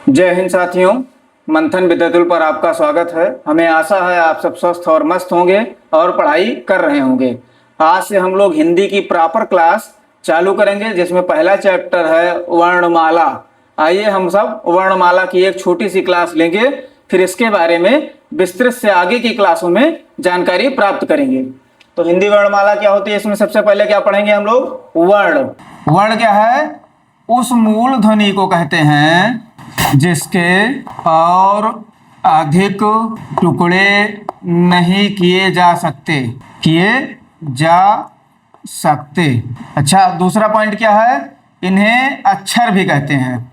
जय हिंद साथियों, मंथन विद्यातुल पर आपका स्वागत है। हमें आशा है आप सब स्वस्थ और मस्त होंगे और पढ़ाई कर रहे होंगे। आज से हम लोग हिंदी की प्रॉपर क्लास चालू करेंगे, जिसमें पहला चैप्टर है वर्णमाला। आइए हम सब वर्णमाला की एक छोटी सी क्लास लेंगे, फिर इसके बारे में विस्तृत से आगे की क्लासों में जानकारी प्राप्त करेंगे। तो हिंदी वर्णमाला क्या होती है, इसमें सबसे पहले क्या पढ़ेंगे हम लोग? वर्ण। वर्ण क्या है? उस मूल ध्वनि को कहते हैं जिसके और अधिक टुकड़े नहीं किए जा सकते। अच्छा, दूसरा पॉइंट क्या है? इन्हें अक्षर भी कहते हैं।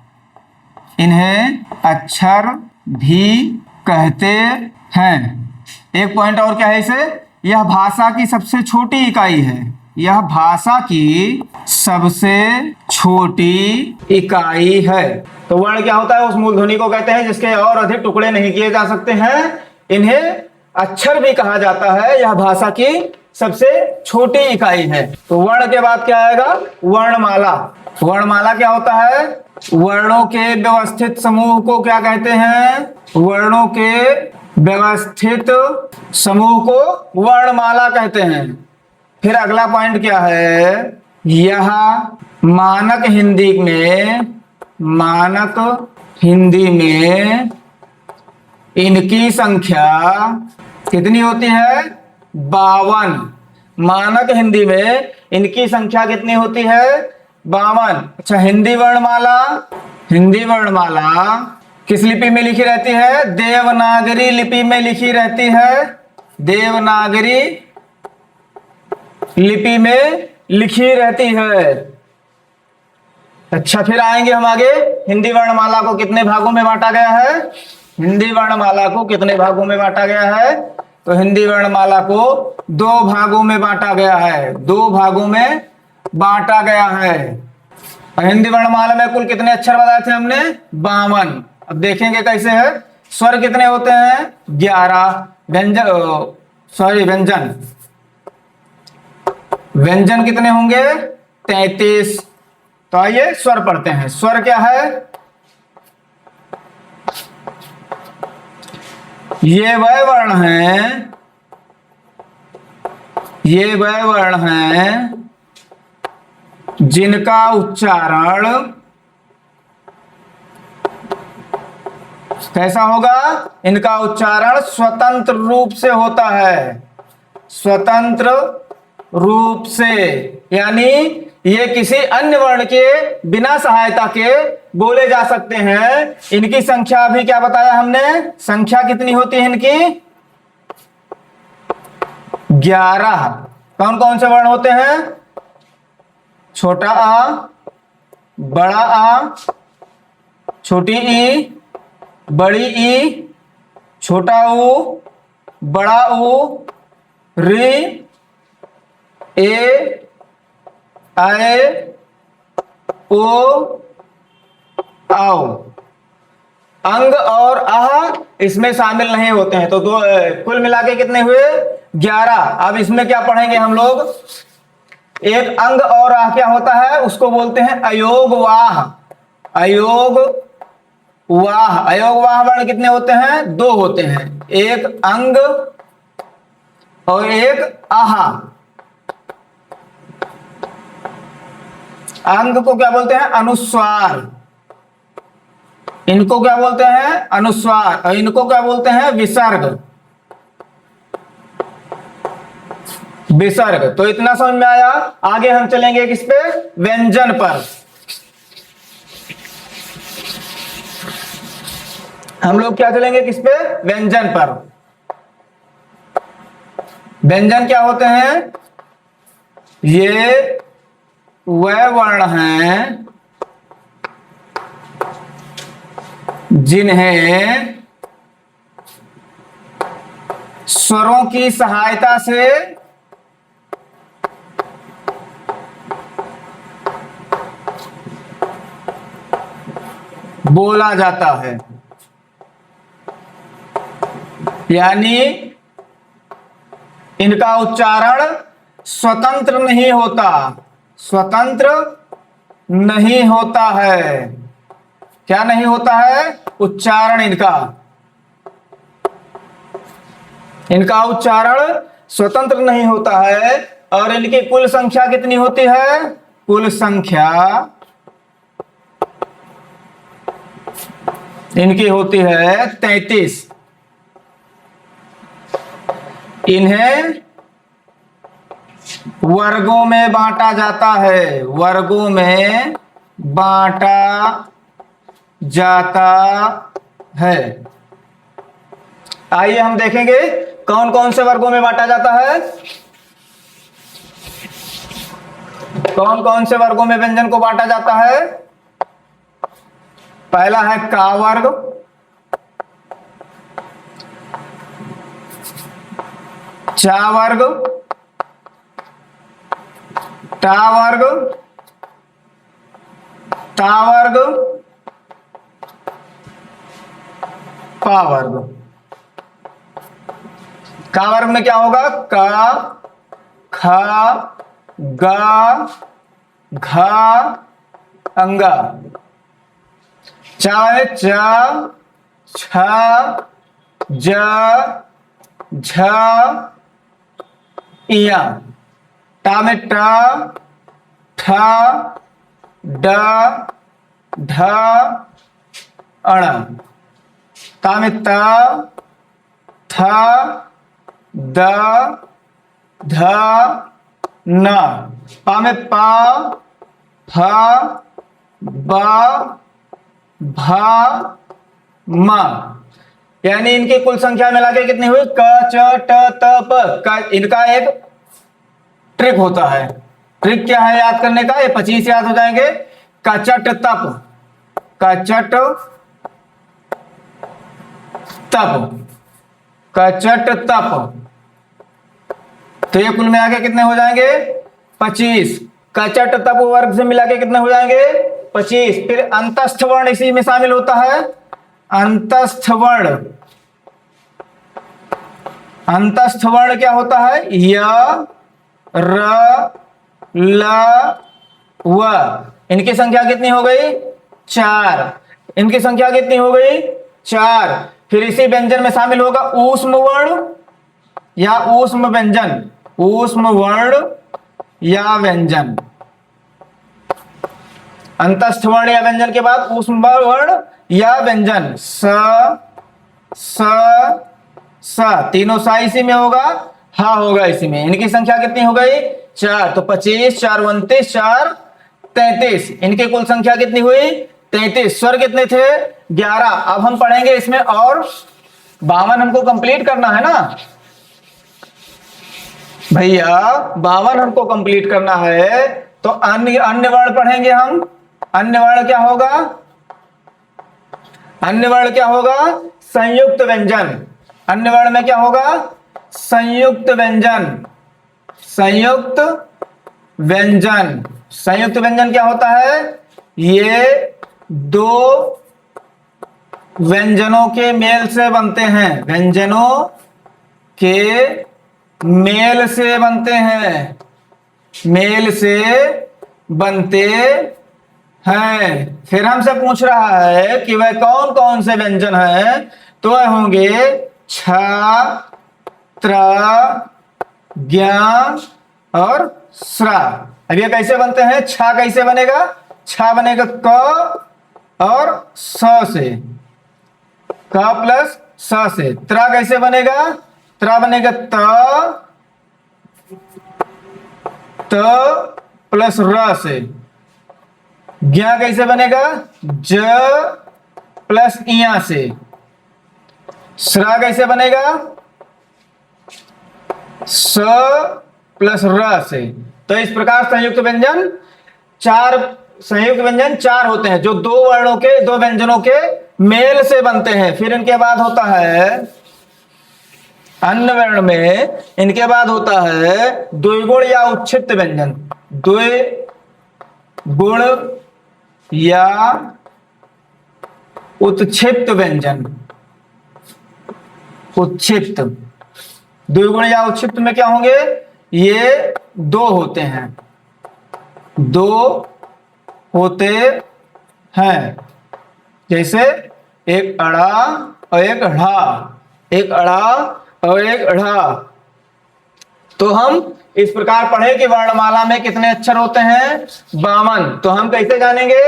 एक पॉइंट और क्या है इसे? यह भाषा की सबसे छोटी इकाई है। यह भाषा की सबसे छोटी इकाई है। तो वर्ण क्या होता है? उस मूल ध्वनि को कहते हैं जिसके और अधिक टुकड़े नहीं किए जा सकते हैं। इन्हें अक्षर भी कहा जाता है। यह भाषा की सबसे छोटी इकाई है। तो वर्ण के बाद क्या आएगा? वर्णमाला। वर्णमाला क्या होता है? वर्णों के व्यवस्थित समूह को क्या कहते हैं? वर्णों के व्यवस्थित समूह को वर्णमाला कहते हैं। फिर अगला पॉइंट क्या है? यह मानक हिंदी में इनकी संख्या कितनी होती है? 52। मानक हिंदी में इनकी संख्या कितनी होती है? 52। अच्छा, हिंदी वर्णमाला किस लिपि में लिखी रहती है? देवनागरी लिपि में लिखी रहती है। देवनागरी लिपि में लिखी रहती है। अच्छा, फिर आएंगे हम आगे। हिंदी वर्णमाला को कितने भागों में बांटा गया है? हिंदी वर्णमाला को कितने भागों में बांटा गया है? तो हिंदी वर्णमाला को 2 भागों में बांटा गया है। 2 भागों में बांटा गया है। और हिंदी वर्णमाला में कुल कितने अक्षर बताए थे हमने? 52। अब देखेंगे कैसे है। स्वर कितने होते हैं? 11। व्यंजन कितने होंगे? 33। तो आइए स्वर पढ़ते हैं। स्वर क्या है? ये वह वर्ण हैं जिनका उच्चारण कैसा होगा? इनका उच्चारण स्वतंत्र रूप से होता है। स्वतंत्र रूप से, यानी ये किसी अन्य वर्ण के बिना सहायता के बोले जा सकते हैं। इनकी संख्या भी क्या बताया हमने? संख्या कितनी होती है इनकी? 11। कौन कौन से वर्ण होते हैं? छोटा आ, बड़ा आ, छोटी ई, बड़ी ई, छोटा ऊ, बड़ा ऊ, री, ए, आए, ओ, आओ। अंग और आह इसमें शामिल नहीं होते हैं। तो कुल मिला के कितने हुए? 11। अब इसमें क्या पढ़ेंगे हम लोग? एक अंग और आह क्या होता है? उसको बोलते हैं अयोगवाह। अयोगवाह वर्ण कितने होते हैं? 2 होते हैं। एक अंग और एक आहा। अंग को क्या बोलते हैं? अनुस्वार। इनको क्या बोलते हैं? अनुस्वार। और इनको क्या बोलते हैं? विसर्ग। तो इतना समझ में आया। आगे हम चलेंगे किस पे? व्यंजन पर। हम लोग क्या चलेंगे किस पे? व्यंजन पर। व्यंजन क्या होते हैं? ये वह वर्ण हैं जिन्हें स्वरों की सहायता से बोला जाता है। यानी इनका उच्चारण स्वतंत्र नहीं होता है। क्या नहीं होता है? उच्चारण इनका उच्चारण स्वतंत्र नहीं होता है। और इनकी कुल संख्या कितनी होती है? कुल संख्या इनकी होती है 33। इन्हें वर्गों में बांटा जाता है, वर्गों में बांटा जाता है। आइए हम देखेंगे कौन कौन से वर्गों में बांटा जाता है। कौन कौन से वर्गों में व्यंजन को बांटा जाता है? पहला है का वर्ग, चा वर्ग, टा वर्ग, ता वर्ग, पा वर्ग। का वर्ग में क्या होगा? का, खा, गा, घा, अंगा। चा है चा, छा, जा, झा, इया। टा में टा, ठा, डा, ढा, अणा। ता में ता, था, दा, धा, ना। पा में पा, फा, बा, भा, मा। यानी इनकी कुल संख्या मिला के कितनी हुई? क, च, ट, त, प। इनका एक ट्रिक होता है। ट्रिक क्या है याद करने का? ये 25 याद हो जाएंगे। कचट तप, कचट तप, कचट तप। तो ये कुल मिला के कितने हो जाएंगे? 25। कचट तप वर्ग से मिला के कितने हो जाएंगे? 25। फिर अंतस्थ वर्ण इसी में शामिल होता है। अंतस्थ वर्ण, अंतस्थ वर्ण क्या होता है? य, र, ल, व। इनकी संख्या कितनी हो गई? 4। इनकी संख्या कितनी हो गई? 4। फिर इसी व्यंजन में शामिल होगा ऊष्म वर्ण या ऊष्म व्यंजन, ऊष्म वर्ण या व्यंजन। अंतस्थ वर्ण या व्यंजन के बाद ऊष्म वर्ण या व्यंजन। स, स, स, तीनों सा इसी में होगा, हा होगा इसी में। इनकी संख्या कितनी हो गई? 4। तो 25, 4 29, 4 33। इनकी कुल संख्या कितनी हुई? 33। स्वर कितने थे? 11। अब हम पढ़ेंगे इसमें और 52 हमको कंप्लीट करना है ना भैया, 52 हमको कंप्लीट करना है। तो अन्य अन्य वर्ण पढ़ेंगे हम। अन्य वर्ण क्या होगा? अन्य वर्ण क्या होगा? संयुक्त व्यंजन। अन्य वर्ण में क्या होगा? संयुक्त व्यंजन। संयुक्त व्यंजन। संयुक्त व्यंजन क्या होता है? ये दो व्यंजनों के मेल से बनते हैं, व्यंजनों के मेल से बनते हैं, मेल से बनते हैं। फिर हमसे पूछ रहा है कि वह कौन कौन से व्यंजन हैं? तो वह होंगे छा, त्रा, ज्ञा और स्रा। अब ये कैसे बनते हैं? छा कैसे बनेगा? छा बनेगा क और स से, क प्लस स से। त्रा कैसे बनेगा? त्रा बनेगा त प्लस र से। ज्ञा कैसे बनेगा? ज प्लस इया से। स्रा कैसे बनेगा? स प्लस र से। तो इस प्रकार संयुक्त व्यंजन चार होते हैं जो दो वर्णों के, दो व्यंजनों के मेल से बनते हैं। फिर इनके बाद होता है अन्य वर्ण में, इनके बाद होता है द्विगुण या उच्छिष्ट व्यंजन। द्विगुण या उत्क्षिप्त व्यंजन। उत्क्षिप्त, द्विगुण या उत्क्षिप्त में क्या होंगे? ये दो होते हैं, दो होते हैं। जैसे एक अड़ा और एक ढ़ा, एक अड़ा और एक ढ़ा। तो हम इस प्रकार पढ़े कि वर्णमाला में कितने अक्षर होते हैं? 52। तो हम कैसे जानेंगे?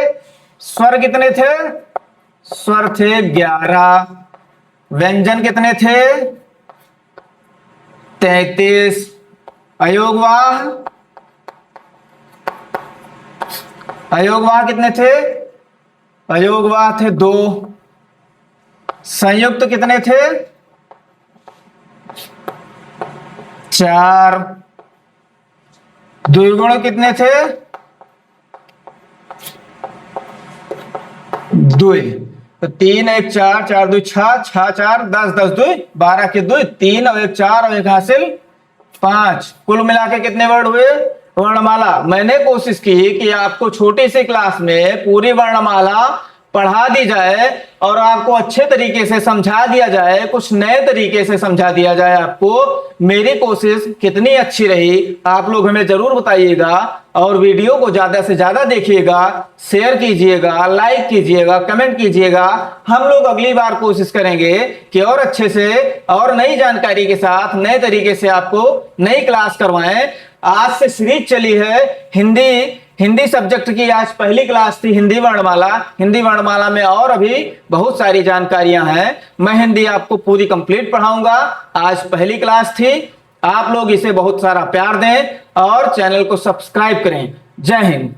स्वर कितने थे? स्वर थे 11। व्यंजन कितने थे? 33। अयोगवाह, अयोगवाह कितने थे? अयोगवाह थे 2। संयुक्त कितने थे? 4। द्विगुण कितने थे? 2। तो 3 1 4, 4 2 6, 6 4 10, 10 2 12 के 2, 3 और 1 4 और 1 हासिल 5। कुल मिला के कितने वर्ड हुए? वर्णमाला। मैंने कोशिश की कि आपको छोटी सी क्लास में पूरी वर्णमाला पढ़ा दी जाए और आपको अच्छे तरीके से समझा दिया जाए, कुछ नए तरीके से समझा दिया जाए आपको। मेरी कोशिश कितनी अच्छी रही आप लोग हमें जरूर बताइएगा, और वीडियो को ज्यादा से ज्यादा देखिएगा, शेयर कीजिएगा, लाइक कीजिएगा, कमेंट कीजिएगा। हम लोग अगली बार कोशिश करेंगे कि और अच्छे से और नई जानकारी के साथ नए तरीके से आपको नई क्लास करवाएं। आज से सीरीज चली है हिंदी सब्जेक्ट की। आज पहली क्लास थी हिंदी वर्णमाला। हिंदी वर्णमाला में और अभी बहुत सारी जानकारियां हैं। मैं हिंदी आपको पूरी कंप्लीट पढ़ाऊंगा। आज पहली क्लास थी। आप लोग इसे बहुत सारा प्यार दें और चैनल को सब्सक्राइब करें। जय हिंद।